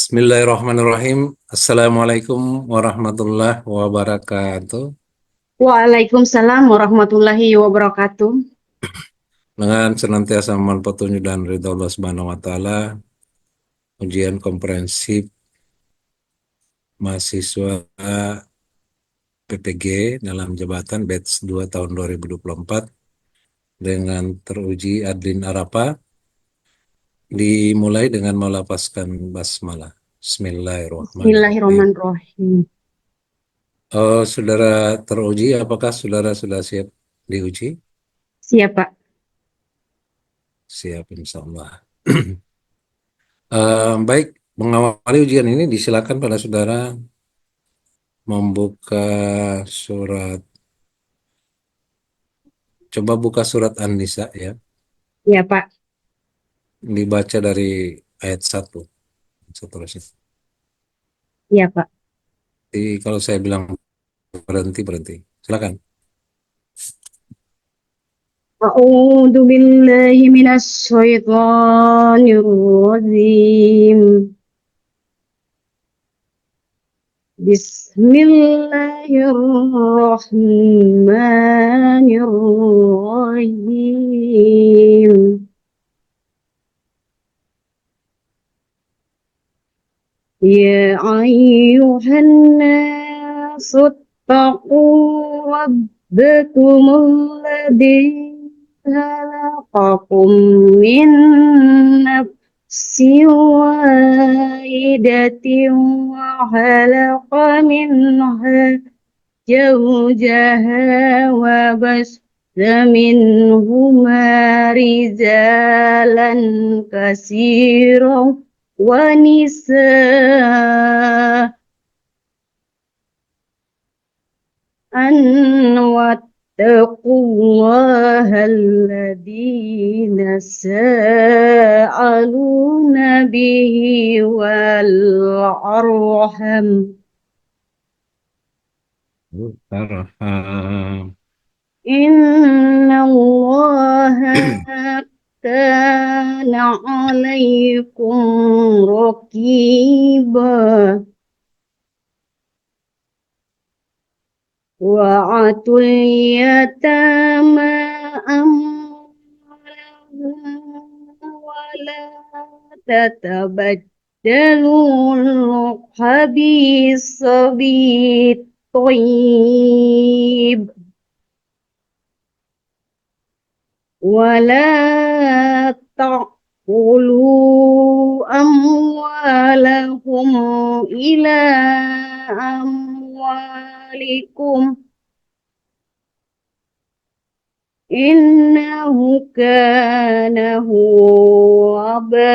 Bismillahirrahmanirrahim. Assalamualaikum warahmatullahi wabarakatuh. Waalaikumsalam warahmatullahi wabarakatuh. Dengan senantiasa mohon petunjuk dan ridha Allah Subhanahu wa taala, ujian komprehensif mahasiswa PPG dalam jabatan batch 2 tahun 2024 dengan teruji Adlin Arapa dimulai dengan melafazkan basmalah. Bismillahirrahmanirrahim. Bismillahirrahmanirrahim. Saudara teruji, apakah saudara sudah siap diuji? Siap, Pak. Siap, insya Allah. Baik, mengawali ujian ini disilakan pada saudara membuka surat, coba buka surat An-Nisa ya, Ya, Pak. dibaca dari ayat 1 seterusnya. Ya, Pak. Jadi kalau saya bilang berhenti, berhenti. Silakan. A'udzu billahi minasy syaithanir rajim. Bismillahirrahmanirrahim. يا أيها الناس اتقوا ربكم الذي خلقكم من نفس واحدة وخلق منها زوجها وبث منهما رجالا كثيرا ونساء واتقوا الله الذي تساءلون به والأرحم Tarham. إن الله كان عليكم رقيبا وآتوا اليتامى أموالهم ولا تتبدلوا الخبيث بالطيب ولا تأكلوا أموالهم إلى أموالكم إنه كان هوبا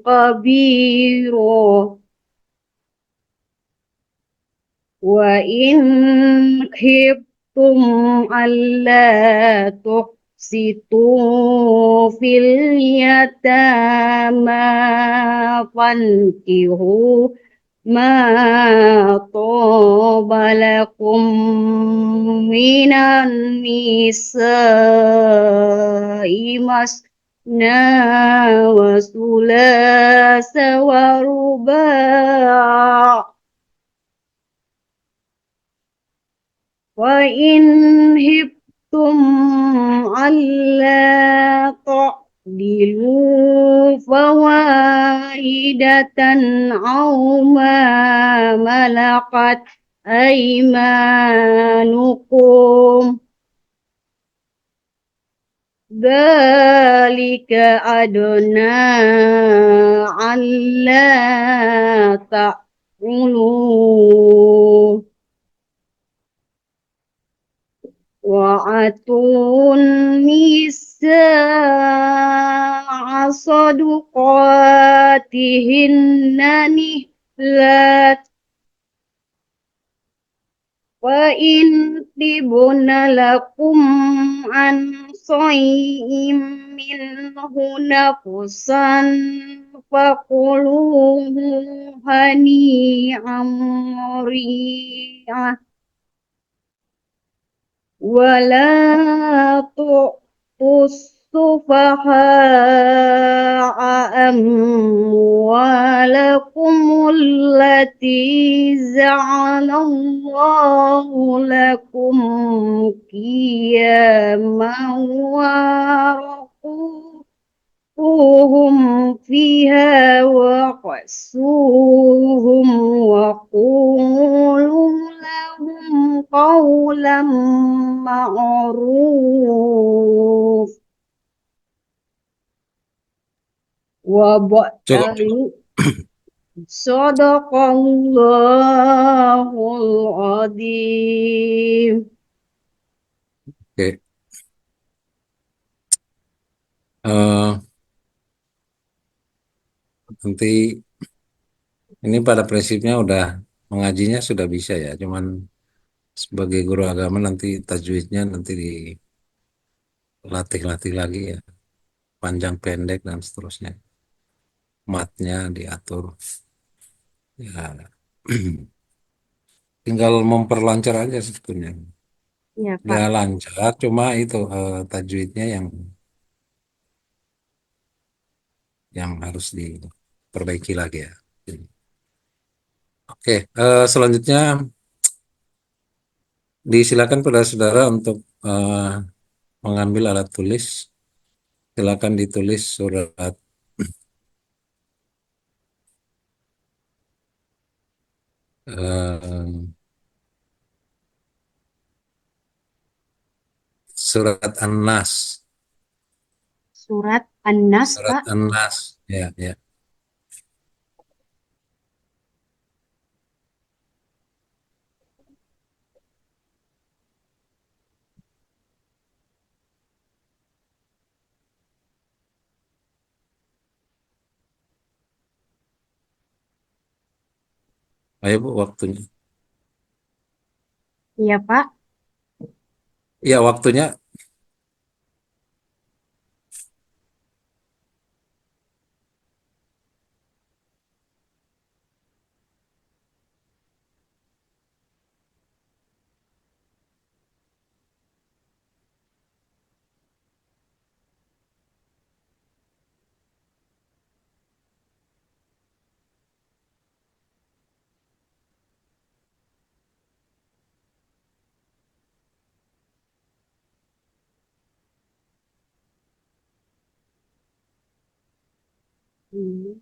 كبيرا وإن خفتم ألا تقسطوا في اليتامى فانكحوا ما طاب لكم من النساء مثنى وثلاث ورباع وإن هبتم ألا تعدلوا فواحدة أو ما ملكت أيمانكم ذلك أدنى ألا تعولوا وآتوا النساء صدقاتهن نحلة وإن طبن لكم عن شيء منه نفسا فكلوه هنيئا مريئا ولا تؤتوا السفهاء أموالكم التي جعل الله لكم قياما وارزقوهم فيها واكسوهم وقولوا لهم قولا معروف Cukup, cukup. وابتلوا صدق الله العظيم. Oke. Eh, nanti ini pada prinsipnya udah mengajinya sudah bisa ya, cuman sebagai guru agama nanti tajwidnya nanti dilatih-latih lagi ya, panjang pendek dan seterusnya. Matnya diatur. Ya, tinggal memperlancar aja sebetulnya. Ya, Udah Pak. lancar, cuma itu tajwidnya yang harus diperbaiki lagi ya. Oke, selanjutnya disilakan pada saudara untuk mengambil alat tulis. Silakan ditulis eh, surat An-Nas. Surat An-Nas, Surat Pak. An-Nas. Ya, ya. Ayo Bu, waktunya. Iya, Pak. Ya, waktunya. Hmm.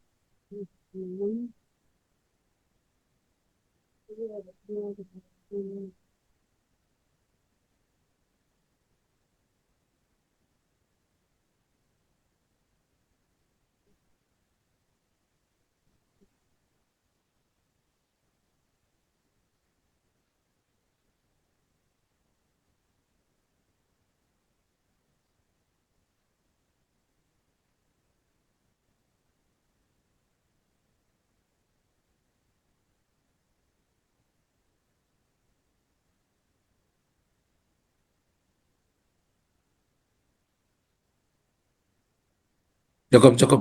Cukup, cukup.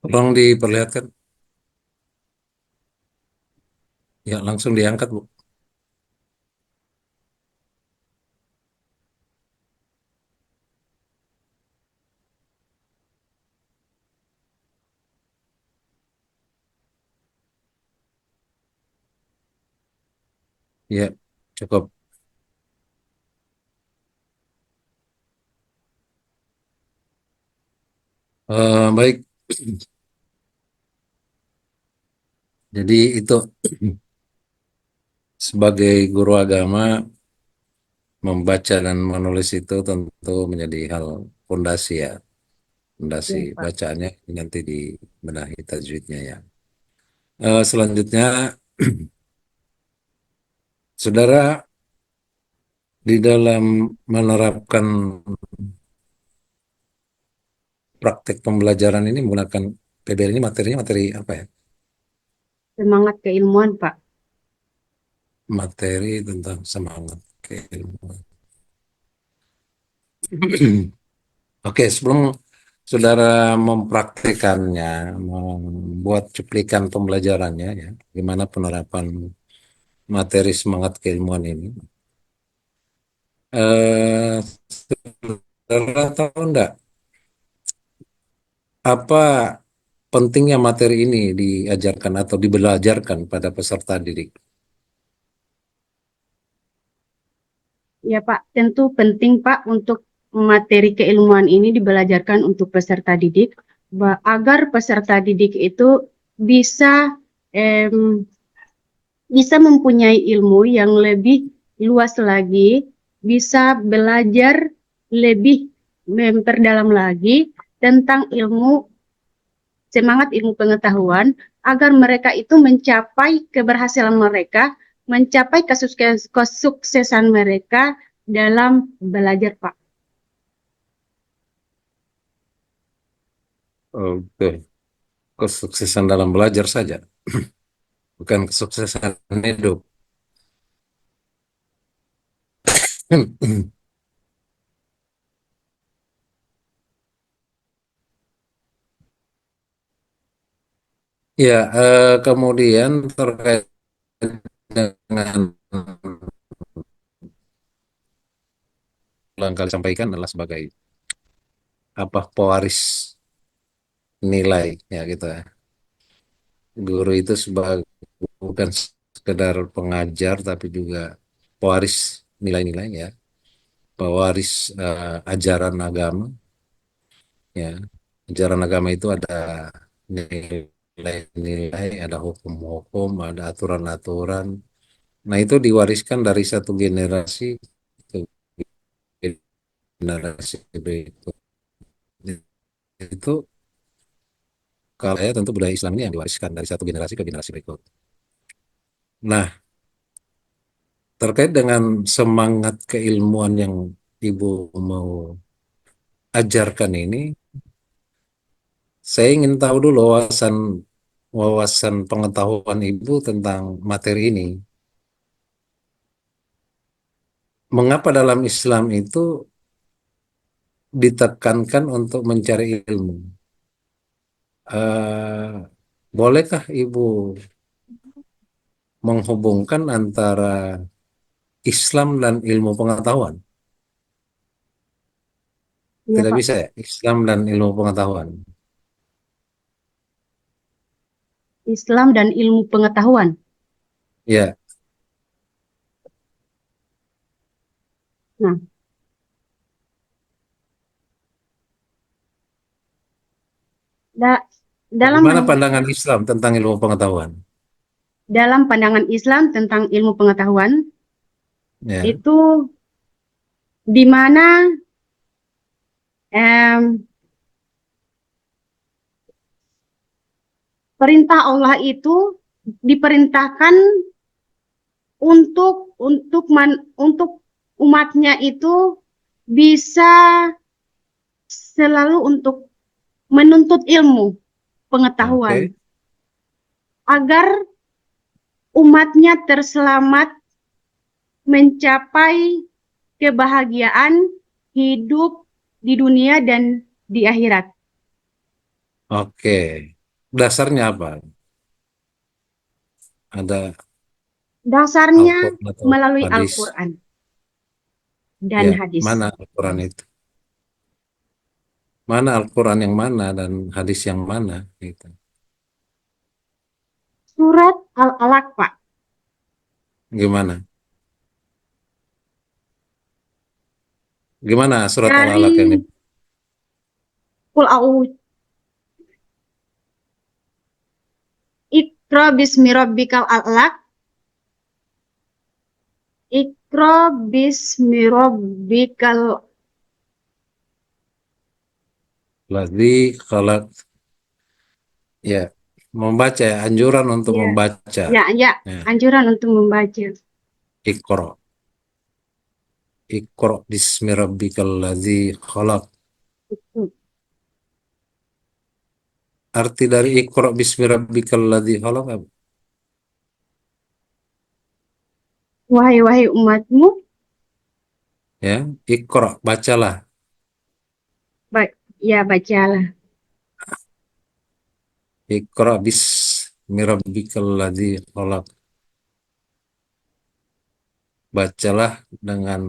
Tolong diperlihatkan. Ya, langsung diangkat, Bu. Ya, cukup. Baik. Jadi itu sebagai guru agama membaca dan menulis itu tentu menjadi hal fondasi ya. Fondasi Iya, Pak. bacaannya nanti dibenahi tajwidnya ya. Selanjutnya, saudara di dalam menerapkan praktek pembelajaran ini menggunakan PBL ini materinya materi apa ya? Semangat keilmuan, Pak. Materi tentang semangat keilmuan. Oke, sebelum saudara mempraktekannya, membuat cuplikan pembelajarannya ya, gimana penerapan materi semangat keilmuan ini. Eh, saudara tahu enggak apa pentingnya materi ini diajarkan atau dibelajarkan pada peserta didik? Ya Pak, tentu penting Pak untuk materi keilmuan ini dibelajarkan untuk peserta didik agar peserta didik itu bisa em, bisa mempunyai ilmu yang lebih luas lagi, bisa belajar lebih memperdalam lagi tentang semangat ilmu pengetahuan, agar mereka itu mencapai keberhasilan mereka, mencapai kesuksesan mereka dalam belajar, Pak. Oke, kesuksesan dalam belajar saja, bukan kesuksesan hidup. Ya, kemudian terkait dengan langkah disampaikan adalah sebagai apa pewaris nilai ya gitu ya. Guru itu sebagai bukan sekedar pengajar tapi juga pewaris nilai-nilai ya, pewaris ajaran agama ya. Ajaran agama itu ada nilai-nilai, ada hukum-hukum, ada aturan-aturan. Nah, itu diwariskan dari satu generasi ke generasi berikut. Itu kalau saya tentu budaya Islam ini yang diwariskan dari satu generasi ke generasi berikut. Nah, terkait dengan semangat keilmuan yang Ibu mau ajarkan ini, saya ingin tahu dulu wawasan wawasan pengetahuan Ibu tentang materi ini. Mengapa dalam Islam itu ditekankan untuk mencari ilmu? Eh, Bolehkah Ibu menghubungkan antara Islam dan ilmu pengetahuan? Iya, Tidak Pak. bisa ya, Islam dan ilmu pengetahuan. Islam dan ilmu pengetahuan. Ya, Nah, da- dalam bagaimana pandangan Islam tentang ilmu pengetahuan? dalam pandangan Islam tentang ilmu pengetahuan Ya, itu di mana em, perintah Allah itu diperintahkan untuk umatnya itu bisa selalu untuk menuntut ilmu pengetahuan oke, agar umatnya terselamat mencapai kebahagiaan hidup di dunia dan di akhirat. oke. Dasarnya apa? Ada Dasarnya Al-Quran atau melalui hadis? Al-Quran dan Ya, hadis. mana Al-Quran itu? Mana Al-Quran yang mana dan hadis yang mana? Gitu. Surat Al-Alaq, Pak. Gimana? Gimana surat Al-Alaq Dari ini? Qul a'udzu Iqra bismi rabbikal a'laq. Iqra bismi rabbikal. Ladzi khalaq. Ya, membaca ya, anjuran untuk Ya, membaca. ya, ya. Ya, Anjuran untuk membaca. Iqra. Iqra bismi rabbikal ladzi khalaq. Arti dari Iqra bismi rabbikal ladzi khalaq apa? Wahai umatmu, Ya, Iqra, bacalah. ya bacalah. Iqra bismi rabbikal ladzi khalaq. Bacalah dengan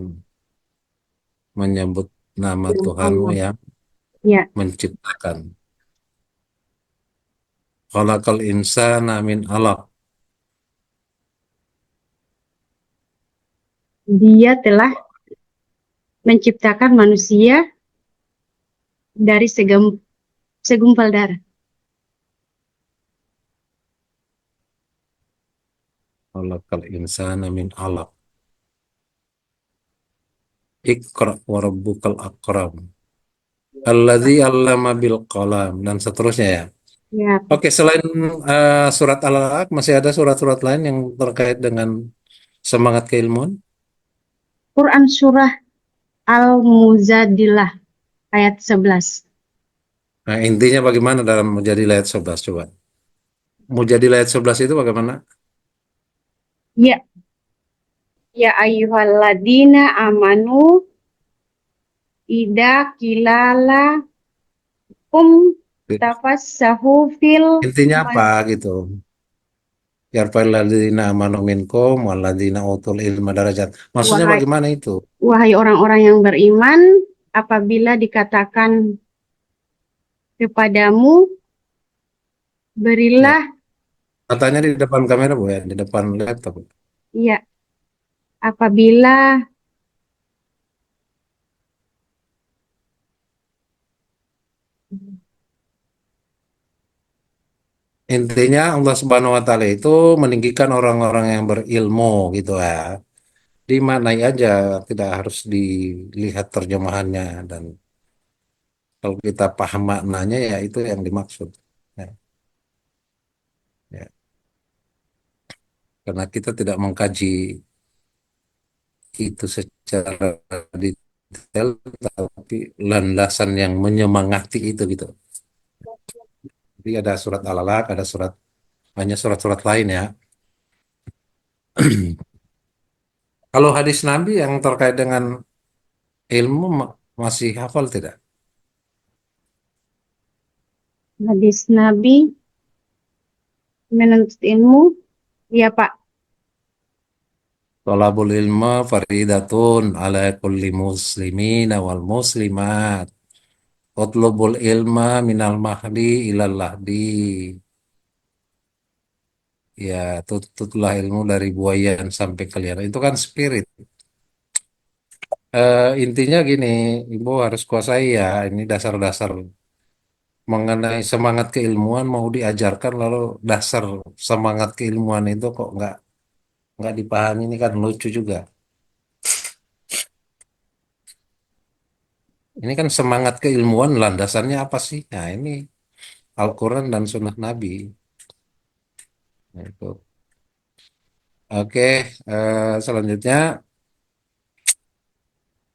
menyebut nama Nama Tuhanmu Allah. yang Ya, menciptakan. Khalaqal insana min alaq. Dia telah menciptakan manusia dari segumpal darah. Khalaqal insana min alaq. Iqra wa rabbukal akram. Alladzi 'allama bil qalam dan seterusnya ya. Ya, Oke, selain surat Al-Alaq masih ada surat-surat lain yang terkait dengan semangat keilmuan. Quran Surah Al-Muzadilah ayat 11. Nah, intinya bagaimana dalam Mujadilah ayat 11 coba. Mujadilah ayat 11 itu bagaimana? Ya, ya ayyuhalladzina amanu ida kilala tafassahu fil Intinya apa mas gitu? Yarfa'il ladzina amanu minkum walladzina utul ilma darajat. Maksudnya wahai bagaimana itu? wahai orang-orang yang beriman, apabila dikatakan kepadamu, Ya, berilah, katanya di depan kamera Bu ya, di depan laptop. ya, apabila Intinya Allah Subhanahu wa taala itu meninggikan orang-orang yang berilmu gitu ya. Dimaknai aja, tidak harus dilihat terjemahannya dan kalau kita paham maknanya ya itu yang dimaksud. Ya, ya. Karena kita tidak mengkaji itu secara detail, tapi landasan yang menyemangati itu gitu. Jadi ada surat Al-Alaq, ada surat banyak surat-surat lain ya. Kalau hadis Nabi yang terkait dengan ilmu masih hafal tidak? hadis Nabi menuntut ilmu, ya Pak, Thalabul ilma faridatun ala kulli muslimin wal muslimat. Utlubul ilma minal mahdi ilal lahdi. Ya, tututlah ilmu dari buayan sampai ke liar. Itu kan spirit. Intinya gini, Ibu harus kuasai ya. Ini dasar-dasar mengenai semangat keilmuan mau diajarkan, lalu dasar semangat keilmuan itu kok nggak dipahami, ini kan lucu juga. Ini kan semangat keilmuan landasannya apa sih? Nah, ini Al-Quran dan Sunnah Nabi. Nah, itu. Oke, selanjutnya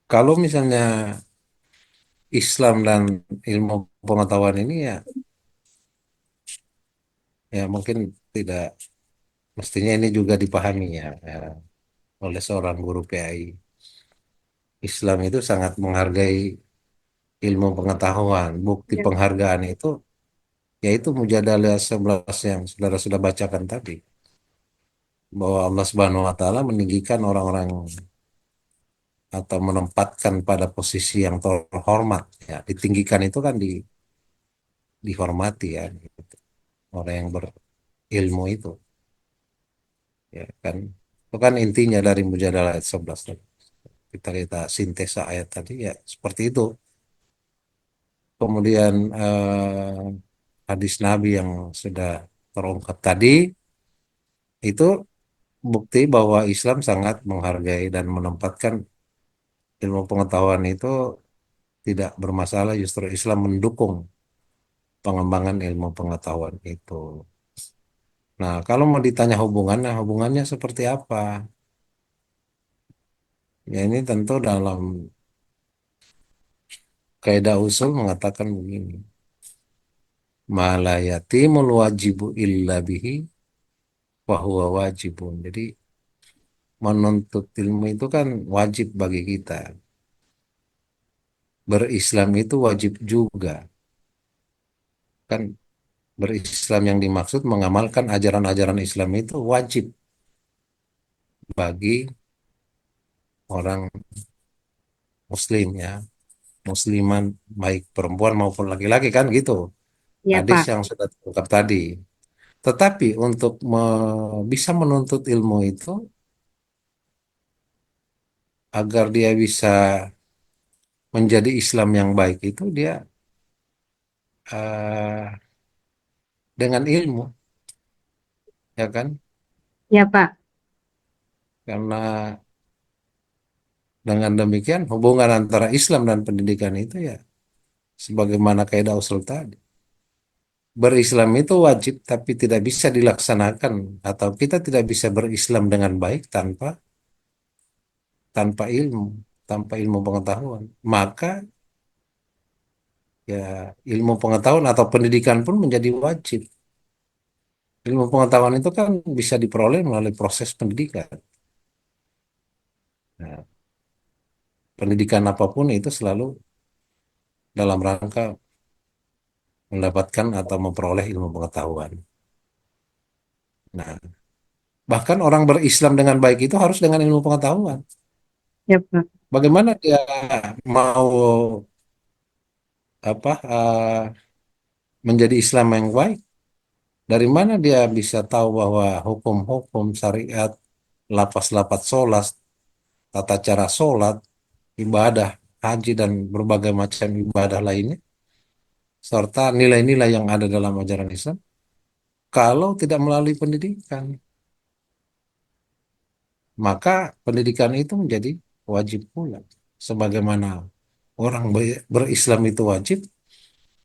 kalau misalnya Islam dan ilmu pengetahuan ini ya mungkin tidak mestinya ini juga dipahami ya oleh seorang guru PAI. Islam itu sangat menghargai ilmu pengetahuan. Bukti ya, penghargaan itu yaitu Mujadalah 11 yang saudara sudah bacakan tadi, bahwa Allah Subhanahu wa taala meninggikan orang-orang atau menempatkan pada posisi yang terhormat ya. Ditinggikan itu kan dihormati ya gitu. Orang yang berilmu itu ya kan. Itu kan intinya dari Mujadalah ayat 11 tadi. Kita sintesa ayat tadi ya seperti itu. Kemudian hadis Nabi yang sudah terungkap tadi itu bukti bahwa Islam sangat menghargai dan menempatkan ilmu pengetahuan itu tidak bermasalah, justru Islam mendukung pengembangan ilmu pengetahuan itu. Nah, kalau mau ditanya hubungannya, hubungannya seperti apa? Ya ini tentu dalam kaidah usul mengatakan begini. Ma la yatimul wajibu illa bihi fahuwa wajibun. Jadi menuntut ilmu itu kan wajib bagi kita. Berislam itu wajib juga. Kan berislam yang dimaksud mengamalkan ajaran-ajaran Islam itu wajib bagi orang muslim ya. musliman baik perempuan maupun laki-laki kan gitu. Ya, Hadis Pak. yang sudah terungkap tadi. Tetapi untuk bisa menuntut ilmu itu agar dia bisa menjadi Islam yang baik itu dia eh, dengan ilmu, ya kan? Ya, Pak. Karena dengan demikian hubungan antara Islam dan pendidikan itu ya sebagaimana kaidah usul tadi. Berislam itu wajib tapi tidak bisa dilaksanakan atau kita tidak bisa berislam dengan baik tanpa ilmu, tanpa ilmu pengetahuan. Maka ya ilmu pengetahuan atau pendidikan pun menjadi wajib. Ilmu pengetahuan itu kan bisa diperoleh melalui proses pendidikan. Nah, pendidikan apapun itu selalu dalam rangka mendapatkan atau memperoleh ilmu pengetahuan. Nah, bahkan orang berislam dengan baik itu harus dengan ilmu pengetahuan. Ya, Pak. Bagaimana dia mau apa menjadi Islam yang baik? Dari mana dia bisa tahu bahwa hukum-hukum syariat, lapas-lapas sholat, tata cara sholat, ibadah, haji dan berbagai macam ibadah lainnya, serta nilai-nilai yang ada dalam ajaran Islam, kalau tidak melalui pendidikan, maka pendidikan itu menjadi wajib pula. Sebagaimana orang berislam itu wajib,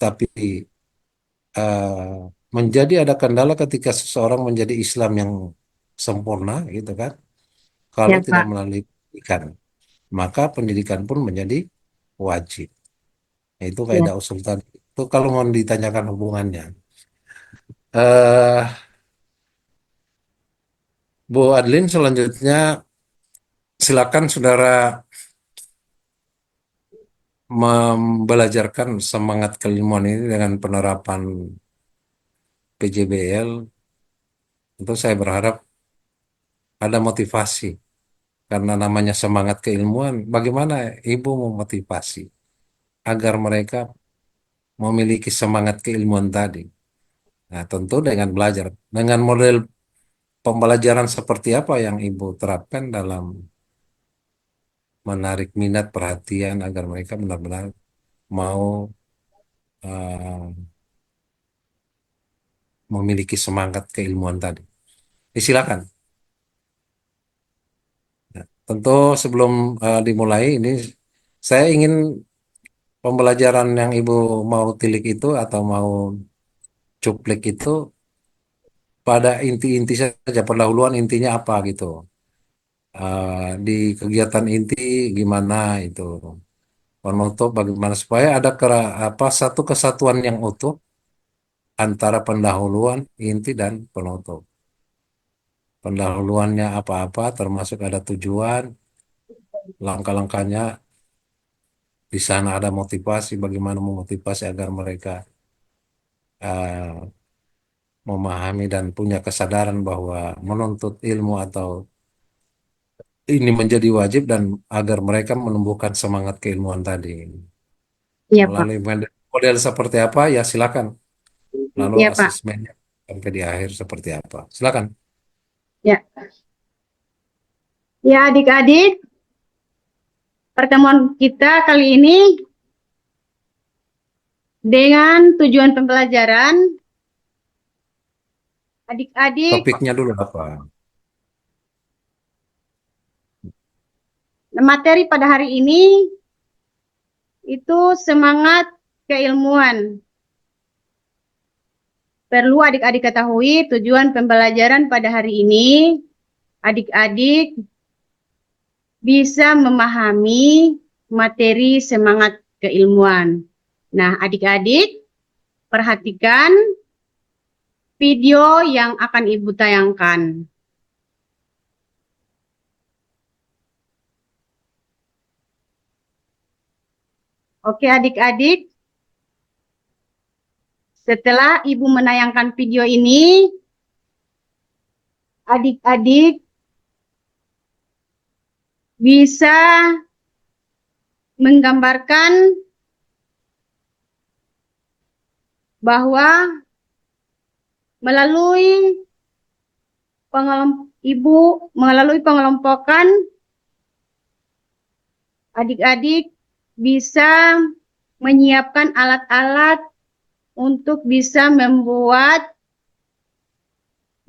tapi eh, menjadi ada kendala ketika seseorang menjadi Islam yang sempurna, gitu kan? Kalau Ya, tidak Pak. melalui pendidikan, maka pendidikan pun menjadi wajib. Nah, itu Ya, kaidah usul tadi. Itu kalau mau ditanyakan hubungannya. eh Bu Adlin, selanjutnya silakan saudara membelajarkan semangat keilmuan ini dengan penerapan PJBL. Tentu saya berharap ada motivasi. Karena namanya semangat keilmuan, bagaimana Ibu memotivasi agar mereka memiliki semangat keilmuan tadi? Nah, tentu dengan belajar. Dengan model pembelajaran seperti apa yang Ibu terapkan dalam menarik minat perhatian agar mereka benar-benar mau eh, memiliki semangat keilmuan tadi. Silakan. Nah, tentu sebelum dimulai ini, saya ingin pembelajaran yang Ibu mau tilik itu atau mau cuplik itu pada inti-inti saja, pendahuluan intinya apa gitu. Di kegiatan inti gimana itu, penutup bagaimana supaya ada apa satu kesatuan yang utuh antara pendahuluan, inti dan penutup. Pendahuluannya apa-apa termasuk ada tujuan, langkah-langkahnya di sana ada motivasi bagaimana memotivasi agar mereka eh, memahami dan punya kesadaran bahwa menuntut ilmu atau ini menjadi wajib dan agar mereka menumbuhkan semangat keilmuan tadi. Iya, Pak. Melalui model seperti apa ya silakan. Lalu Iya, Pak. asesmennya sampai di akhir seperti apa. Silakan. Ya. Ya, adik-adik, pertemuan kita kali ini dengan tujuan pembelajaran, adik-adik, Topiknya dulu apa? materi pada hari ini itu semangat keilmuan. Perlu adik-adik ketahui tujuan pembelajaran pada hari ini, adik-adik bisa memahami materi semangat keilmuan. Nah, adik-adik perhatikan video yang akan Ibu tayangkan. Oke, adik-adik, setelah Ibu menayangkan video ini, adik-adik bisa menggambarkan bahwa melalui Ibu melalui pengelompokan adik-adik bisa menyiapkan alat-alat untuk bisa membuat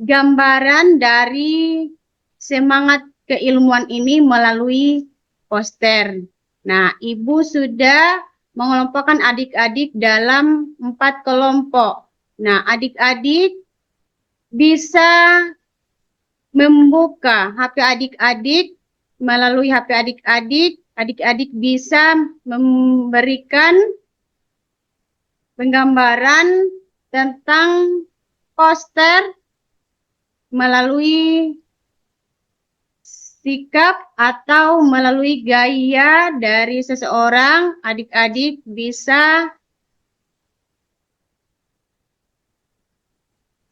gambaran dari semangat keilmuan ini melalui poster. Nah, Ibu sudah mengelompokkan adik-adik dalam 4 kelompok. Nah, adik-adik bisa membuka HP adik-adik, melalui HP adik-adik, adik-adik bisa memberikan penggambaran tentang poster melalui sikap atau melalui gaya dari seseorang. Adik-adik bisa,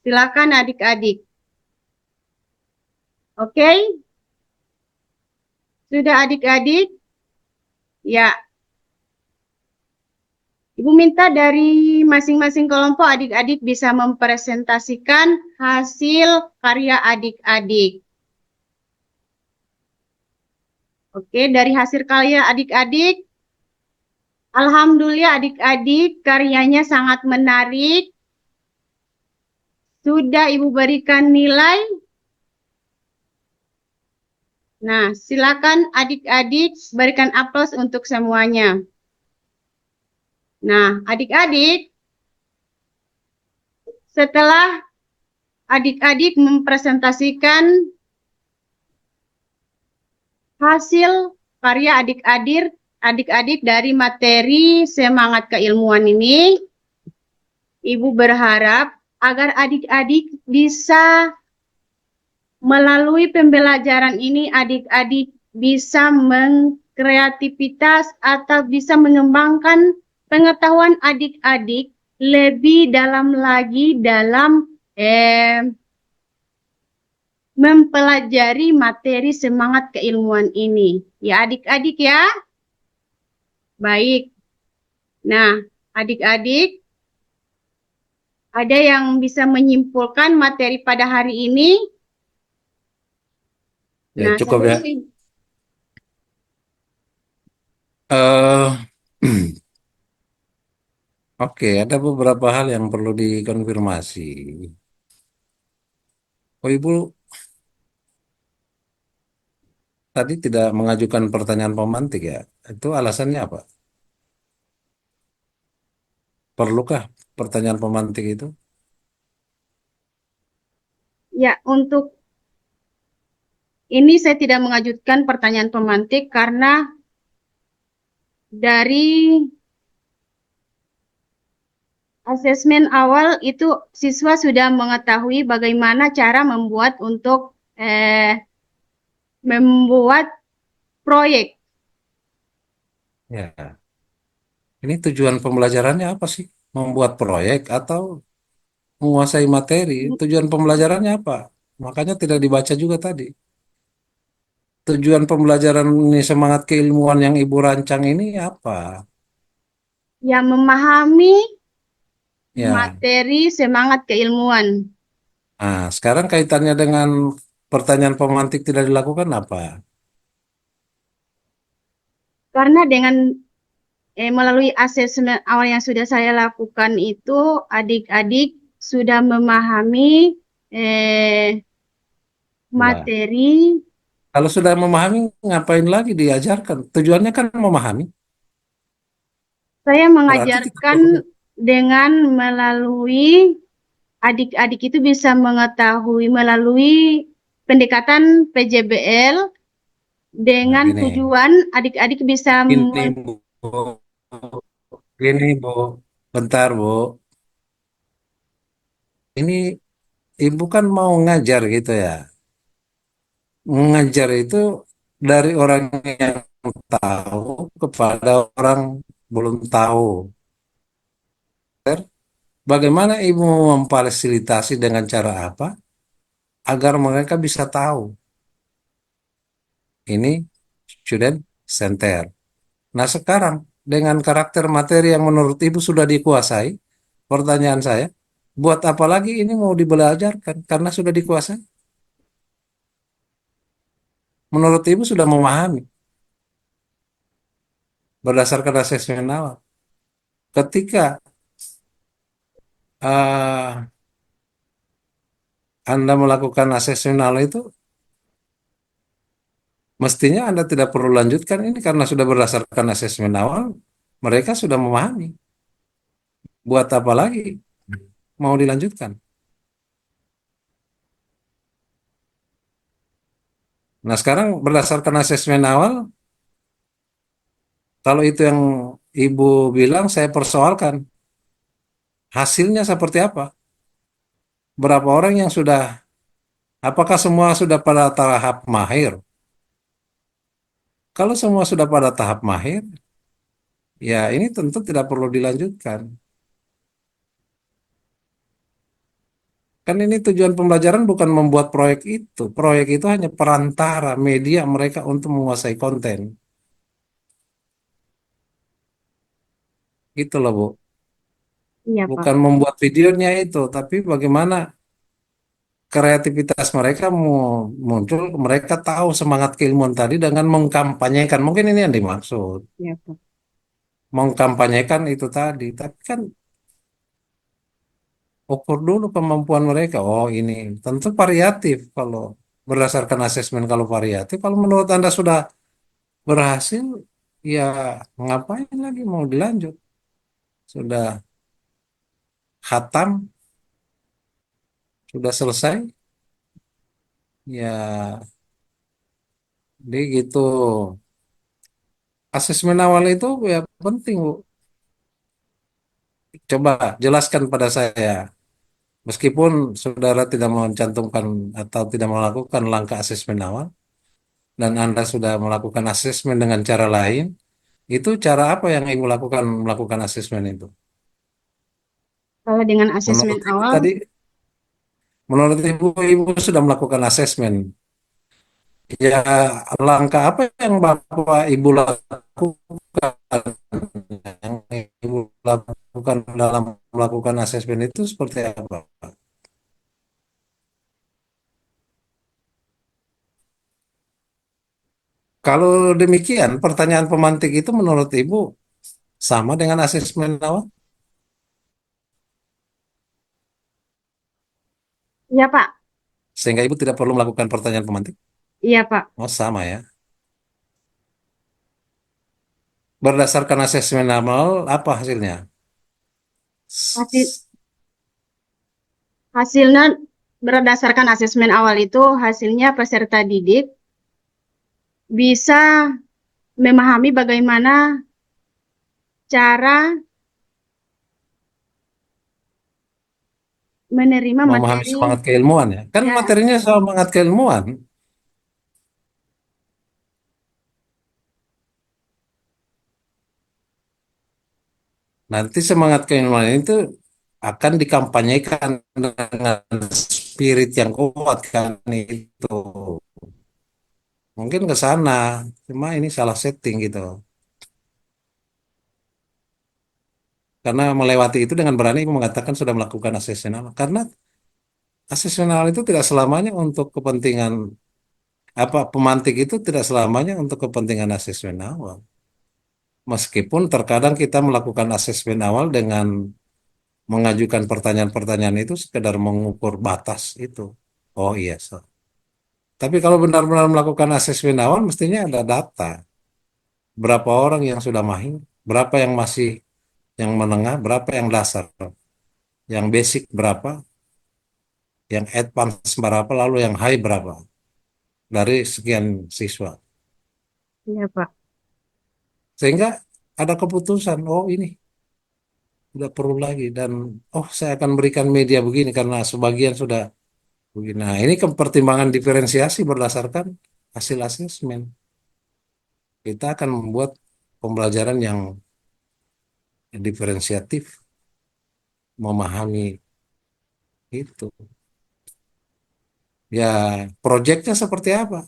silakan adik-adik. Oke, sudah adik-adik? Ya, Ibu minta dari masing-masing kelompok adik-adik bisa mempresentasikan hasil karya adik-adik. Oke, dari hasil karya adik-adik, alhamdulillah adik-adik karyanya sangat menarik. Sudah Ibu berikan nilai. Nah, silakan adik-adik berikan aplaus untuk semuanya. Nah, adik-adik, setelah adik-adik mempresentasikan hasil karya adik-adik dari materi semangat keilmuan ini, Ibu berharap agar adik-adik bisa melalui pembelajaran ini, adik-adik bisa mengkreativitas atau bisa mengembangkan pengetahuan adik-adik lebih dalam lagi dalam mempelajari materi semangat keilmuan ini. Ya adik-adik ya. Baik. Nah, adik-adik, ada yang bisa menyimpulkan materi pada hari ini? Ya, Nah, cukup ya. Eh, Oke, ada beberapa hal yang perlu dikonfirmasi. Oh, Ibu tadi tidak mengajukan pertanyaan pemantik ya? Itu alasannya apa? Perlukah pertanyaan pemantik itu? Ya, untuk ini saya tidak mengajukan pertanyaan pemantik karena dari asesmen awal itu siswa sudah mengetahui bagaimana cara membuat membuat proyek. Ya, ini tujuan pembelajarannya apa sih? Membuat proyek atau menguasai materi? Tujuan pembelajarannya apa? Makanya tidak dibaca juga tadi. Tujuan pembelajaran ini semangat keilmuan yang Ibu rancang ini apa? Yang memahami Ya, materi semangat keilmuan. nah sekarang kaitannya dengan pertanyaan pemantik tidak dilakukan apa? Karena dengan melalui asesmen awal yang sudah saya lakukan itu, adik-adik sudah memahami Lah, materi. kalau sudah memahami, ngapain lagi diajarkan? Tujuannya kan memahami. Saya Berarti tidak mengajarkan perlu. dengan melalui adik-adik itu bisa mengetahui melalui pendekatan PJBL Nah, dengan gini, tujuan adik-adik bisa gini Bu, gini Bu, bentar Bu. Ini Ibu kan mau ngajar gitu ya. Mengajar itu dari orang yang tahu kepada orang belum tahu. Bagaimana Ibu memfasilitasi dengan cara apa agar mereka bisa tahu ini student center. Nah, sekarang dengan karakter materi yang menurut Ibu sudah dikuasai, Pertanyaan saya, buat apa lagi ini mau dibelajarkan? Karena sudah dikuasai. Menurut Ibu sudah memahami berdasarkan asesmen awal. Ketika eh, Anda melakukan asesmen awal itu, mestinya Anda tidak perlu lanjutkan ini karena sudah berdasarkan asesmen awal, mereka sudah memahami. Buat apa lagi mau dilanjutkan? Nah, sekarang berdasarkan asesmen awal, kalau itu yang Ibu bilang, saya persoalkan. Hasilnya seperti apa? Berapa orang yang sudah, apakah semua sudah pada tahap mahir? Kalau semua sudah pada tahap mahir, ya ini tentu tidak perlu dilanjutkan. Kan ini tujuan pembelajaran bukan membuat proyek itu. Proyek itu hanya perantara media mereka untuk menguasai konten. Gitu loh, Bu. Iya, Pak. Bukan membuat videonya itu, tapi bagaimana kreativitas mereka muncul, mereka tahu semangat keilmuan tadi dengan mengkampanyekan. Mungkin ini yang dimaksud. Iya, Pak. Mengkampanyekan itu tadi. Tapi kan ukur dulu kemampuan mereka. Oh ini tentu variatif kalau berdasarkan asesmen kalau variatif. Kalau menurut Anda sudah berhasil, ya ngapain lagi mau dilanjut? Sudah khatam, sudah selesai, ya jadi gitu. Asesmen awal itu ya penting, Bu. Coba jelaskan pada saya. Meskipun saudara tidak mencantumkan atau tidak melakukan langkah asesmen awal, dan Anda sudah melakukan asesmen dengan cara lain, itu cara apa yang Ibu lakukan melakukan asesmen itu? Kalau dengan asesmen Menurut Ibu awal, tadi, menurut Ibu, Ibu sudah melakukan asesmen. Ya, langkah apa yang Bapak Ibu lakukan? Yang Ibu lakukan dalam melakukan asesmen itu seperti apa? Kalau demikian, pertanyaan pemantik itu menurut Ibu sama dengan asesmen awal? iya, Pak. Sehingga Ibu tidak perlu melakukan pertanyaan pemantik? Iya, Pak. Oh, sama ya. Berdasarkan asesmen awal, apa hasilnya? Hasil hasilnya berdasarkan asesmen awal itu hasilnya peserta didik bisa memahami bagaimana cara menerima Memahami materi. semangat keilmuan ya. Kan Ya, materinya semangat keilmuan. Nanti semangat keilmuan itu akan dikampanyekan dengan spirit yang kuat kan itu. Mungkin ke sana, cuma ini salah setting gitu. Karena melewati itu dengan berani Ibu mengatakan sudah melakukan asesmen. Karena asesmen itu tidak selamanya untuk kepentingan apa pemantik itu tidak selamanya untuk kepentingan asesmen awal. Meskipun terkadang kita melakukan asesmen awal dengan mengajukan pertanyaan-pertanyaan itu sekedar mengukur batas itu. Oh iya, so. Tapi kalau benar-benar melakukan asesmen awal, mestinya ada data. Berapa orang yang sudah mahir, berapa yang masih yang menengah, berapa yang dasar, yang basic berapa, yang advance berapa, lalu yang high berapa dari sekian siswa. iya, Pak. Sehingga ada keputusan, oh ini tidak perlu lagi dan oh saya akan berikan media begini karena sebagian sudah begini. Nah, ini pertimbangan diferensiasi berdasarkan hasil asesmen. Kita akan membuat pembelajaran yang diferensiatif, memahami itu. Ya, proyeknya seperti apa?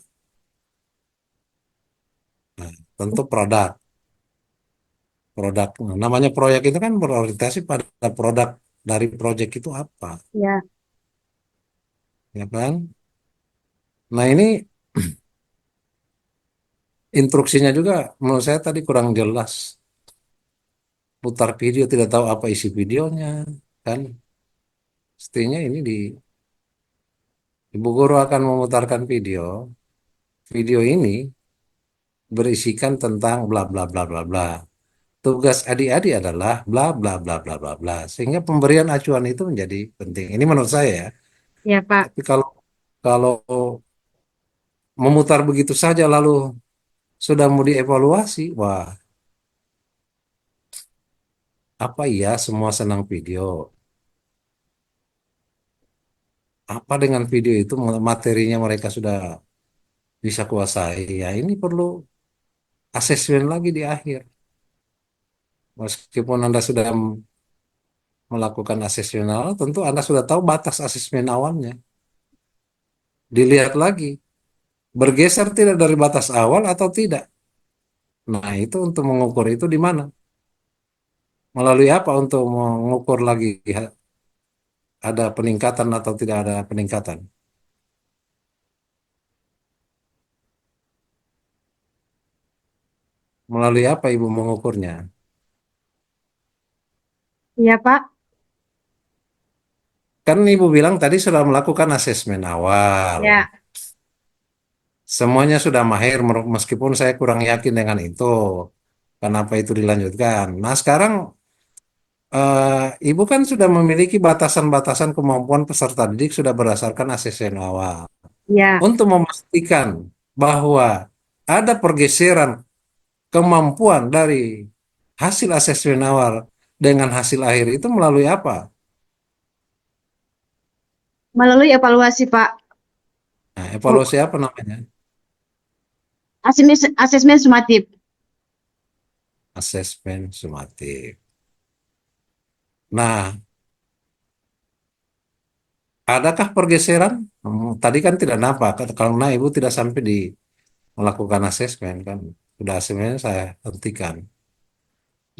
Nah, tentu produk. Produk. Nah, namanya proyek itu kan berorientasi pada produk. dari proyek itu apa, Ya, ya kan? Nah ini instruksinya juga menurut saya tadi kurang jelas. Putar video tidak tahu apa isi videonya, kan? Mestinya ini di Ibu guru akan memutarkan video. Video ini berisikan tentang bla bla bla bla bla. Tugas adik-adik adalah bla bla bla bla bla bla. Sehingga pemberian acuan itu menjadi penting. Ini menurut saya ya. ya Pak. Tapi kalau kalau memutar begitu saja lalu sudah mau dievaluasi, wah, apa iya semua senang video? Apa dengan video itu materinya mereka sudah bisa kuasai? Ya ini perlu asesmen lagi di akhir. Meskipun Anda sudah melakukan asesmen awal, tentu Anda sudah tahu batas asesmen awalnya. Dilihat lagi, bergeser tidak dari batas awal atau tidak. Nah, itu untuk mengukur itu di mana? Melalui apa untuk mengukur lagi ada peningkatan atau tidak ada peningkatan? Melalui apa Ibu mengukurnya? Ya Pak. Kan Ibu bilang tadi sudah melakukan asesmen awal. Ya, Semuanya sudah mahir, meskipun saya kurang yakin dengan itu. Kenapa itu dilanjutkan? Nah, sekarang Ibu kan sudah memiliki batasan-batasan kemampuan peserta didik sudah berdasarkan asesmen awal. ya. Untuk memastikan bahwa ada pergeseran kemampuan dari hasil asesmen awal dengan hasil akhir itu melalui apa? Melalui evaluasi Pak. Nah, Oh, evaluasi apa namanya? asesmen sumatif. Asesmen sumatif. Nah, adakah pergeseran? Tadi kan tidak nampak, karena Ibu tidak sampai di melakukan asesmen kan. Sudah asesmen saya hentikan.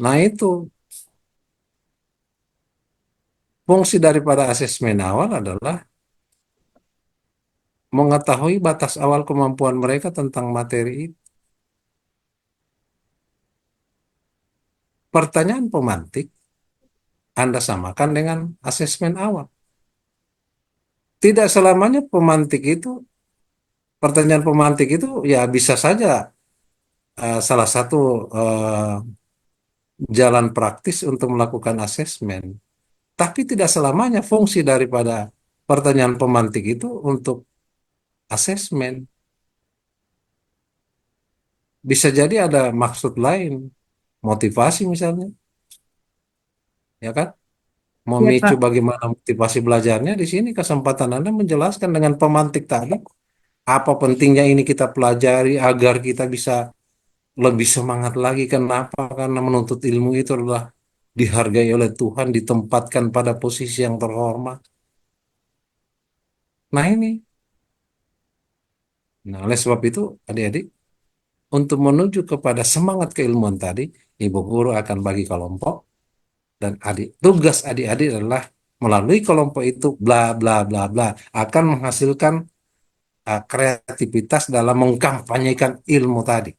Nah, itu fungsi daripada asesmen awal adalah mengetahui batas awal kemampuan mereka tentang materi itu. Pertanyaan pemantik Anda samakan dengan asesmen awal. Tidak selamanya pemantik itu, pertanyaan pemantik itu ya bisa saja salah satu jalan praktis untuk melakukan asesmen. Tapi tidak selamanya fungsi daripada pertanyaan pemantik itu untuk asesmen. Bisa jadi ada maksud lain, motivasi misalnya, ya kan? Ya Memicu Pak. bagaimana motivasi belajarnya, di sini kesempatan Anda menjelaskan dengan pemantik tadi apa pentingnya ini kita pelajari agar kita bisa lebih semangat lagi. Kenapa? Karena menuntut ilmu itu adalah dihargai oleh Tuhan, ditempatkan pada posisi yang terhormat. Nah ini, nah oleh sebab itu adik-adik, untuk menuju kepada semangat keilmuan tadi, ibu guru akan bagi kelompok dan tugas adik-adik adalah melalui kelompok itu bla bla bla bla akan menghasilkan kreativitas dalam mengkampanyekan ilmu tadi.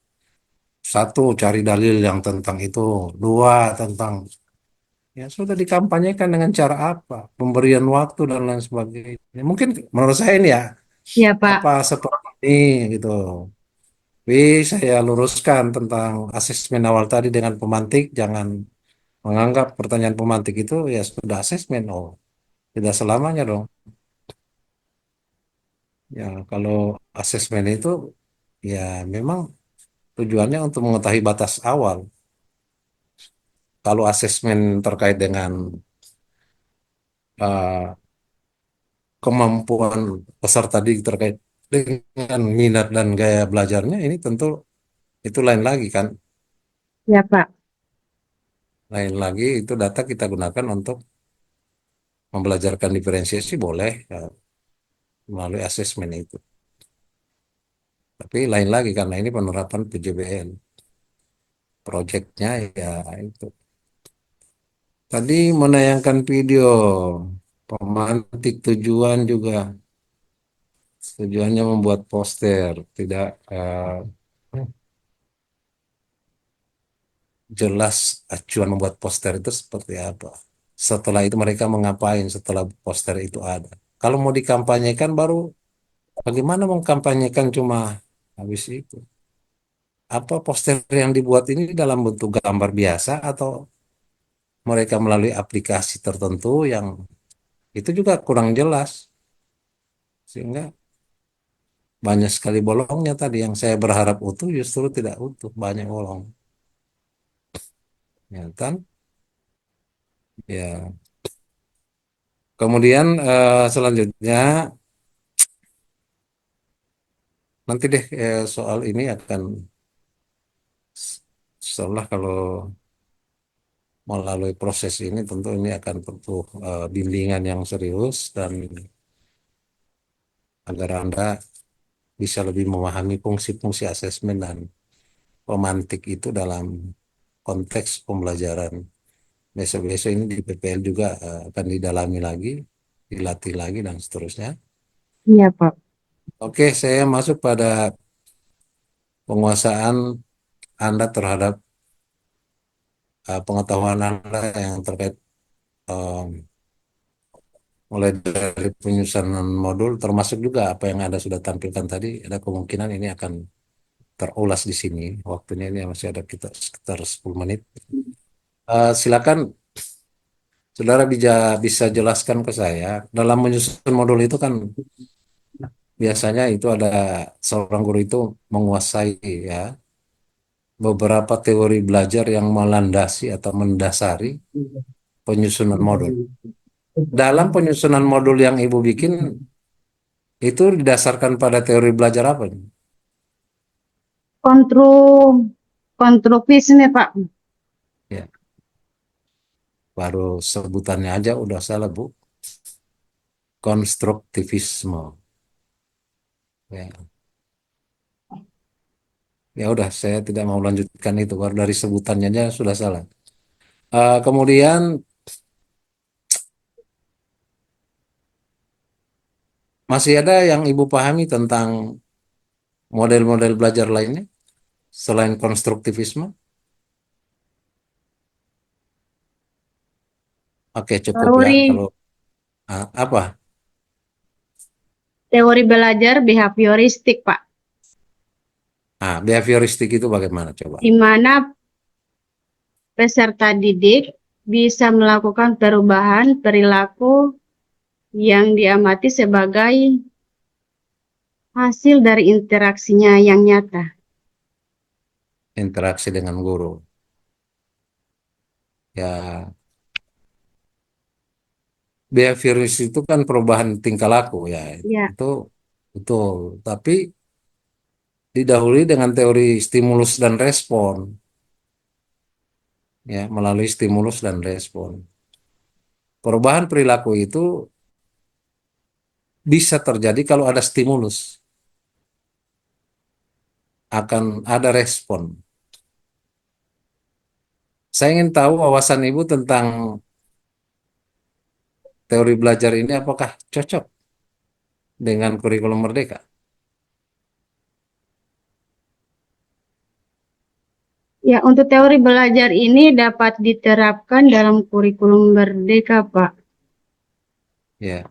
Satu, cari dalil yang tentang itu. Dua, tentang ya sudah dikampanyekan dengan cara apa, pemberian waktu dan lain sebagainya. Mungkin menurut saya ini ya Ya apa Pak. seperti ini gitu. Tapi saya luruskan tentang asesmen awal tadi dengan pemantik, jangan menganggap pertanyaan pemantik itu ya sudah asesmen. Oh, tidak selamanya dong. Ya, kalau asesmen itu ya memang tujuannya untuk mengetahui batas awal. Kalau asesmen terkait dengan uh, kemampuan peserta didik terkait dengan minat dan gaya belajarnya, ini tentu itu lain lagi kan. Ya Pak. Lain lagi itu data kita gunakan untuk membelajarkan diferensiasi boleh ya, melalui asesmen itu. Tapi lain lagi karena ini penerapan PJBN. Proyeknya ya itu. Tadi menayangkan video pemantik tujuannya membuat poster, tidak jelas acuan membuat poster itu seperti apa. Setelah itu mereka mengapain setelah poster itu ada. Kalau mau dikampanyekan baru bagaimana mengkampanyekan cuma habis itu. Apa poster yang dibuat ini dalam bentuk gambar biasa atau mereka melalui aplikasi tertentu yang itu juga kurang jelas sehingga banyak sekali bolongnya tadi yang saya berharap utuh justru tidak utuh, banyak bolong. Ya kan? Ya. Kemudian selanjutnya nanti deh soal ini akan setelah kalau melalui proses ini tentu ini akan perlu bimbingan yang serius dan agar Anda bisa lebih memahami fungsi-fungsi asesmen dan pemantik itu dalam konteks pembelajaran. Besok-besok ini di PPL juga akan didalami lagi, dilatih lagi dan seterusnya. Iya, Pak. Oke, saya masuk pada penguasaan Anda terhadap pengetahuan Anda yang terkait em, mulai dari penyusunan modul, termasuk juga apa yang Anda sudah tampilkan tadi, ada kemungkinan ini akan terulas di sini. Waktunya ini masih ada kita sekitar 10 menit. Silakan Saudara bisa jelaskan ke saya, dalam menyusun modul itu kan biasanya itu ada seorang guru itu menguasai ya beberapa teori belajar yang melandasi atau mendasari penyusunan modul. Dalam penyusunan modul yang Ibu bikin itu didasarkan pada teori belajar apa nih? Kontro kontrovisme, Pak. Ya, baru sebutannya aja udah salah, Bu. Konstruktivisme. Ya, ya udah saya tidak mau lanjutkan itu baru dari sebutannya aja sudah salah. Kemudian masih ada yang Ibu pahami tentang model-model belajar lainnya selain konstruktivisme? Oke, cukup ya. Teori Kalau apa? teori belajar behavioristik, Pak. Nah, behavioristik itu bagaimana coba? Di mana peserta didik bisa melakukan perubahan perilaku yang diamati sebagai hasil dari interaksinya yang nyata. Interaksi dengan guru. Ya, behavioris itu kan perubahan tingkah laku ya. Ya, Itu betul. Tapi didahului dengan teori stimulus dan respon. Ya, melalui stimulus dan respon. Perubahan perilaku itu bisa terjadi kalau ada stimulus, akan ada respon. Saya ingin tahu wawasan Ibu tentang teori belajar ini apakah cocok dengan kurikulum Merdeka? ya, untuk teori belajar ini dapat diterapkan dalam kurikulum Merdeka, Pak. Ya,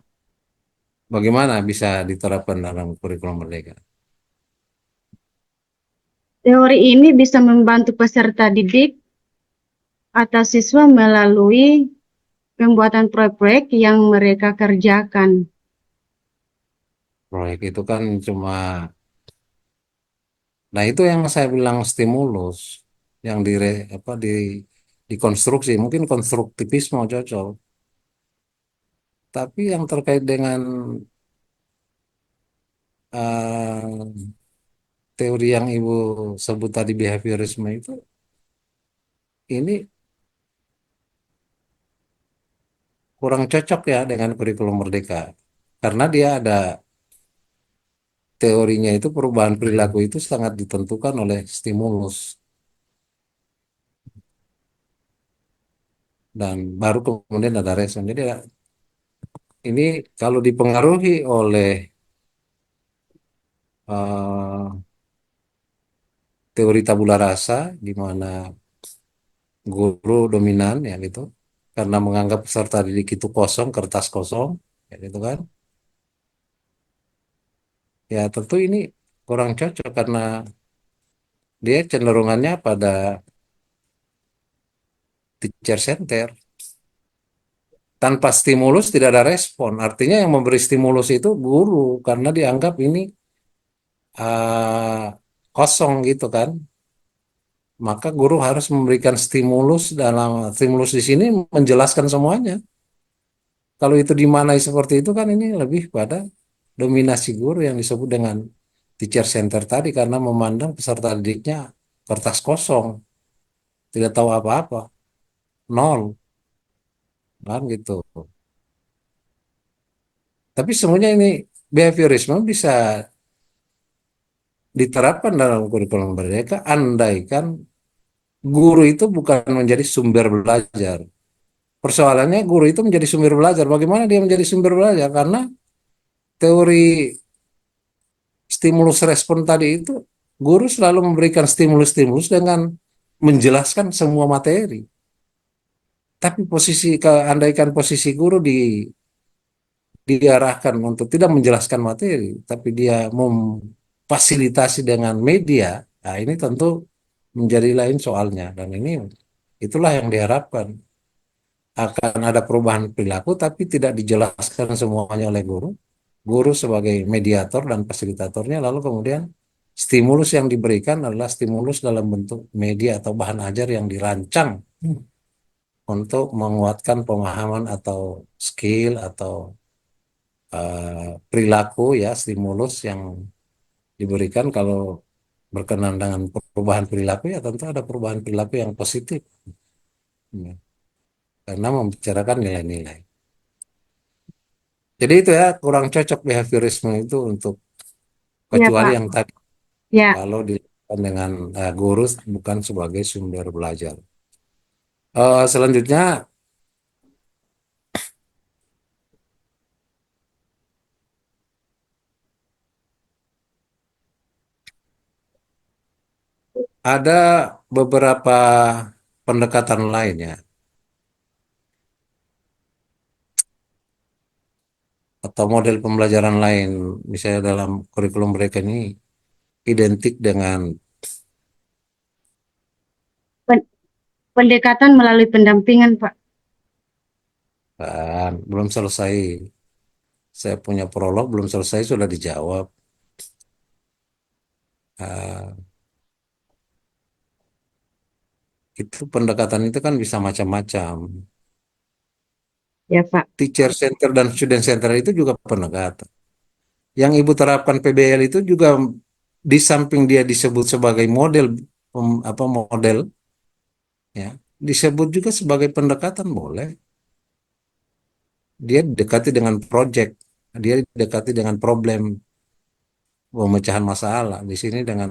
bagaimana bisa diterapkan dalam kurikulum Merdeka? Teori ini bisa membantu peserta didik atau siswa melalui pembuatan proyek-proyek yang mereka kerjakan. Proyek itu kan cuma, nah itu yang saya bilang stimulus, yang apa dikonstruksi, mungkin konstruktivisme cocok, tapi yang terkait dengan eh, teori yang Ibu sebut tadi behaviorisme itu, ini kurang cocok ya dengan kurikulum Merdeka, karena dia ada teorinya itu perubahan perilaku itu sangat ditentukan oleh stimulus. dan baru kemudian ada respon. Jadi ini kalau dipengaruhi oleh eh, teori tabula rasa, di mana guru dominan ya gitu, karena menganggap peserta didik itu kosong, kertas kosong, ya gitu kan. Ya tentu ini kurang cocok karena dia cenderungannya pada teacher center. Tanpa stimulus tidak ada respon. Artinya yang memberi stimulus itu guru karena dianggap ini uh, kosong gitu kan. Maka guru harus memberikan stimulus, dalam stimulus di sini menjelaskan semuanya. Kalau itu dimaknai seperti itu kan ini lebih pada dominasi guru yang disebut dengan teacher center tadi karena memandang peserta didiknya kertas kosong, tidak tahu apa-apa, nol, kan gitu. Tapi semuanya ini behaviorisme bisa diterapkan dalam kurikulum merdeka andaikan guru itu bukan menjadi sumber belajar. Persoalannya guru itu menjadi sumber belajar. Bagaimana dia menjadi sumber belajar? Karena teori stimulus respon tadi itu guru selalu memberikan stimulus-stimulus dengan menjelaskan semua materi. Tapi andaikan posisi guru diarahkan untuk tidak menjelaskan materi, tapi dia memfasilitasi dengan media, nah ini tentu menjadi lain soalnya. Dan ini itulah yang diharapkan. Akan ada perubahan perilaku, tapi tidak dijelaskan semuanya oleh guru. Guru sebagai mediator dan fasilitatornya, lalu kemudian stimulus yang diberikan adalah stimulus dalam bentuk media atau bahan ajar yang dirancang untuk menguatkan pemahaman atau skill atau perilaku ya, stimulus yang diberikan kalau berkenan dengan perubahan perilaku ya tentu ada perubahan perilaku yang positif ya, karena membicarakan nilai-nilai. Jadi itu ya kurang cocok behaviorisme itu untuk Iya, kecuali Pak. yang tadi Ya, kalau dilakukan dengan guru bukan sebagai sumber belajar. Selanjutnya ada beberapa pendekatan lain ya atau model pembelajaran lain misalnya dalam kurikulum mereka ini identik dengan pen- pendekatan melalui pendampingan, Pak. belum selesai. Saya punya prolog belum selesai sudah dijawab. Ah, itu pendekatan itu kan bisa macam-macam. Ya, Pak. Teacher center dan student center itu juga pendekatan. Yang Ibu terapkan PBL itu juga di samping dia disebut sebagai model apa model ya, disebut juga sebagai pendekatan boleh. Dia dekati dengan project, dia dekati dengan problem pemecahan masalah. Di sini dengan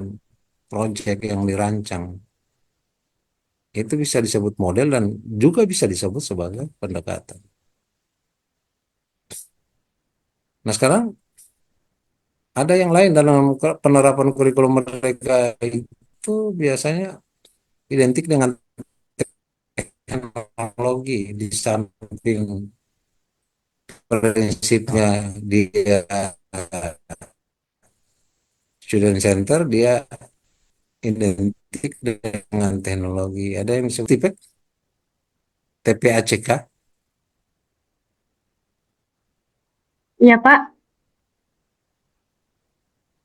project yang dirancang. Itu bisa disebut model dan juga bisa disebut sebagai pendekatan. Nah, sekarang ada yang lain dalam penerapan kurikulum mereka itu biasanya identik dengan teknologi di samping prinsipnya dia student center, dia identik dengan teknologi. Ada yang disebut TIPEC, TPACK. Iya, Pak.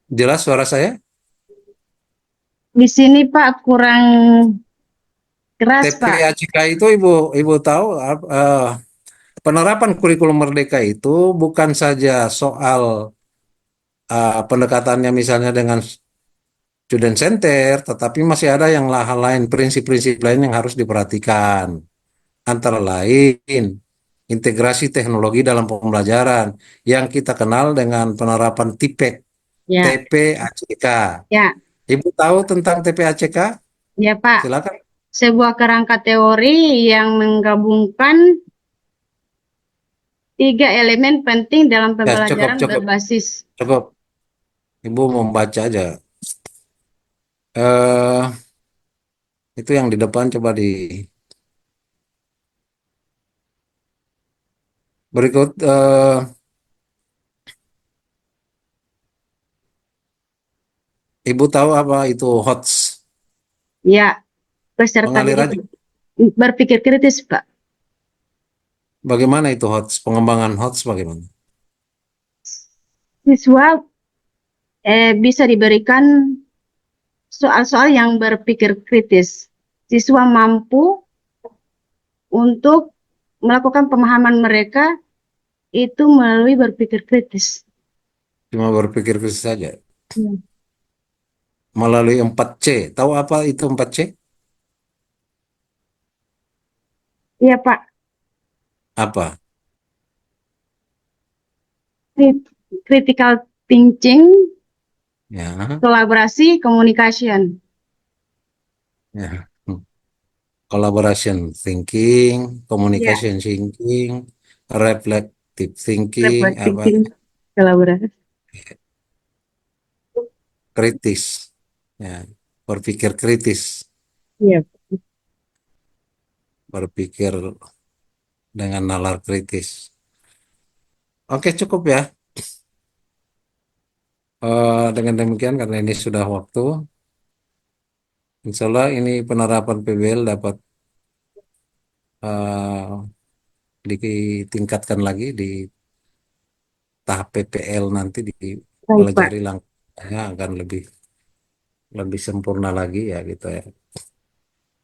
Jelas suara saya? Di sini, Pak, kurang keras, Pak. TPACK itu ibu ibu tahu penerapan kurikulum merdeka itu bukan saja soal pendekatannya misalnya dengan student center, tetapi masih ada yang hal lain, prinsip-prinsip lain yang harus diperhatikan. Antara lain, integrasi teknologi dalam pembelajaran yang kita kenal dengan penerapan TIPEC, Ya, TPACK. ya, Ibu tahu tentang TPACK? ya, Pak. Silakan. sebuah kerangka teori yang menggabungkan 3 elemen penting dalam Ya, cukup, pembelajaran cukup, berbasis. cukup. Ibu mau membaca aja. Eh, itu yang di depan coba di berikut. Ibu tahu apa itu HOTS? Ya, peserta Mengalir didik aja. berpikir kritis, Pak. Bagaimana itu HOTS? Pengembangan HOTS bagaimana? Siswa bisa diberikan soal-soal yang berpikir kritis. Siswa mampu untuk melakukan pemahaman mereka itu melalui berpikir kritis. Cuma berpikir kritis saja. Hmm. Melalui 4C. Tahu apa itu 4C? Iya, Pak. Apa? Critical thinking, Ya, kolaborasi, communication. ya. Collaboration thinking, Ya, communication thinking, reflective thinking, reflective apa thinking, kolaborasi. kritis. Ya, berpikir kritis, Iya. berpikir dengan nalar kritis. Oke, cukup ya. Dengan demikian, karena ini sudah waktu, insya Allah ini penerapan PBL dapat eh, ditingkatkan lagi di tahap PPL nanti Baik, Pak. dipelajari langkahnya akan lebih lebih sempurna lagi ya gitu ya.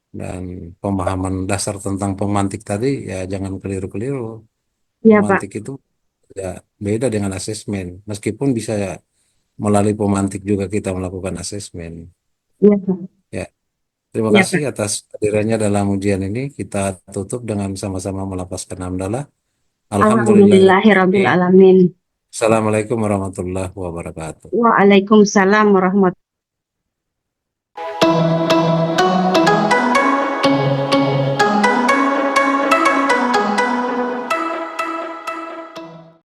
Dan pemahaman dasar tentang pemantik tadi ya jangan keliru-keliru. Iya, Pak. Pemantik itu ya beda dengan asesmen. Meskipun bisa ya, melalui pemantik juga kita melakukan asesmen. Iya, Pak. Ya, terima Iya, kasih Pak. atas hadirnya dalam ujian ini. Kita tutup dengan sama-sama melapaskan hamdalah. Alhamdulillahirabbil Alhamdulillahirobbilalamin. alamin. Assalamualaikum warahmatullahi wabarakatuh. Waalaikumsalam warahmatullahi